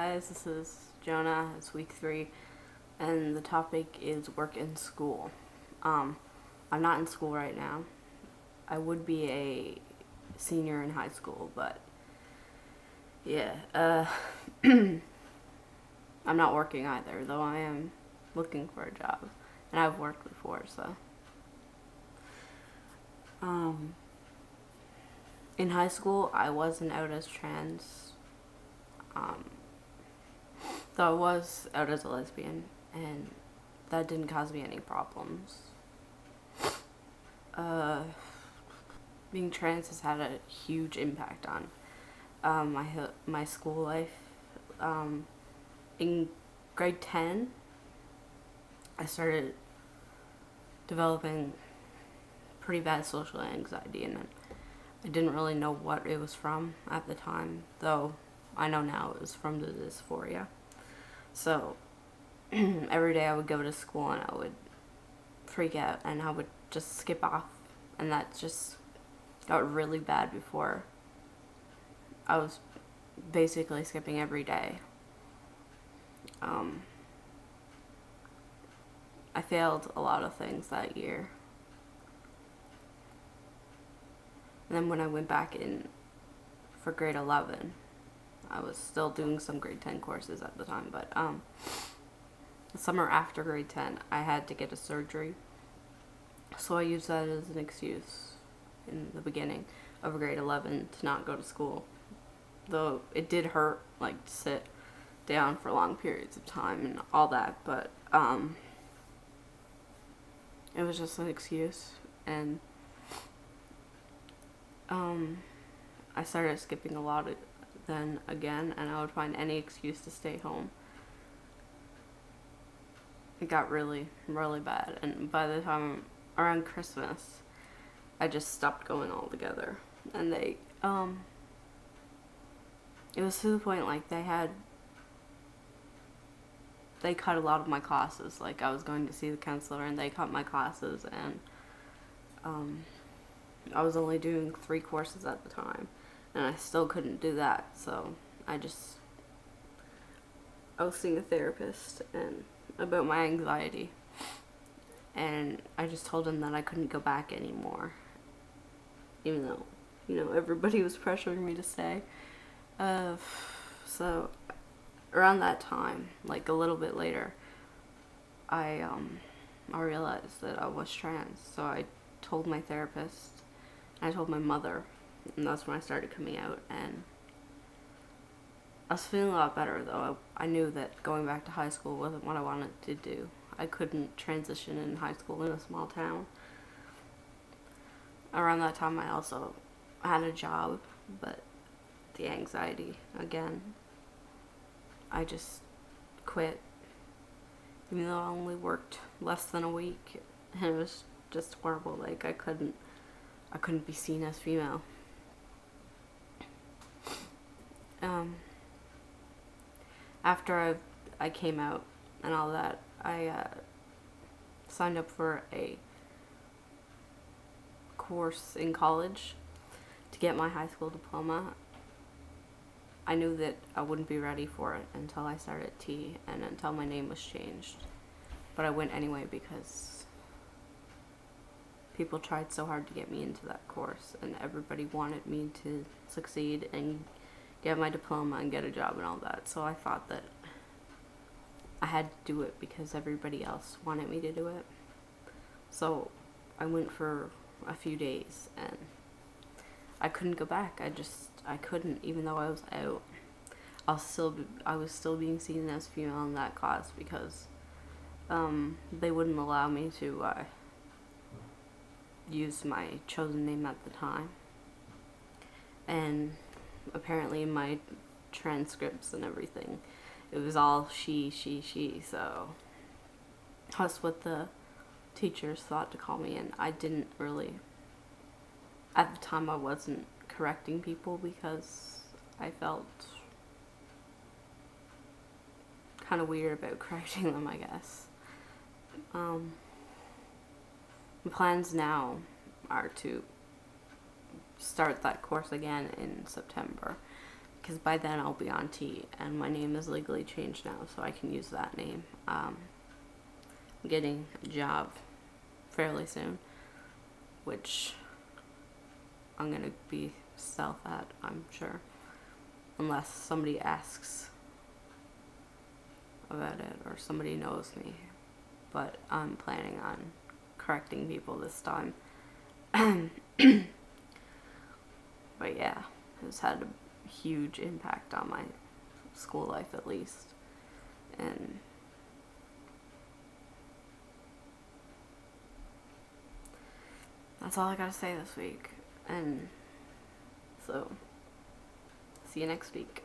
guys, this is Jonah. It's week 3, and the topic is work in school. I'm not in school right now. I would be a senior in high school, but yeah, I'm not working either, though I am looking for a job, and I've worked before, so. In high school, I wasn't out as trans, though I was out as a lesbian, and that didn't cause me any problems. Being trans has had a huge impact on my school life. In grade 10, I started developing pretty bad social anxiety, and I didn't really know what it was from at the time, though I know now it was from the dysphoria. So every day I would go to school and I would freak out and I would just skip off, and that just got really bad before I was basically skipping every day. I failed a lot of things that year. And then when I went back in for grade 11, I was still doing some grade 10 courses at the time, but the summer after grade 10, I had to get a surgery. So I used that as an excuse in the beginning of grade 11 to not go to school. Though it did hurt, like, to sit down for long periods of time and all that, but it was just an excuse. And I started skipping a lot then again, and I would find any excuse to stay home. It got really, really bad, and by the time around Christmas, I just stopped going altogether. And it was to the point, like, they cut a lot of my classes. Like, I was going to see the counselor and they cut my classes, and I was only doing 3 courses at the time, and I still couldn't do that. So I was seeing a therapist and about my anxiety, and I just told him that I couldn't go back anymore, even though, everybody was pressuring me to stay. So around that time, like a little bit later, I realized that I was trans. So I told my therapist, and I told my mother, and that's when I started coming out. And I was feeling a lot better, though. I knew that going back to high school wasn't what I wanted to do. I couldn't transition in high school in a small town. Around that time, I also had a job, but the anxiety, again, I just quit, even though I only worked less than a week, and it was just horrible. Like, I couldn't be seen as female. After I came out and all that, I signed up for a course in college to get my high school diploma. I knew that I wouldn't be ready for it until I started T and until my name was changed. But I went anyway because people tried so hard to get me into that course, and everybody wanted me to succeed and get my diploma and get a job and all that. So I thought that I had to do it because everybody else wanted me to do it. So I went for a few days, and I couldn't go back. I couldn't, even though I was out. I was still being seen as female in that class because they wouldn't allow me to use my chosen name at the time. And apparently in my transcripts and everything, it was all she, so that's what the teachers thought to call me, and I didn't really, at the time I wasn't correcting people because I felt kind of weird about correcting them, I guess. My plans now are to start that course again in September, because by then I'll be on T, and my name is legally changed now, so I can use that name. I'm getting a job fairly soon, which I'm gonna be stealth at, I'm sure, unless somebody asks about it or somebody knows me. But I'm planning on correcting people this time. But yeah, it's had a huge impact on my school life, at least. And that's all I gotta say this week. And so, see you next week.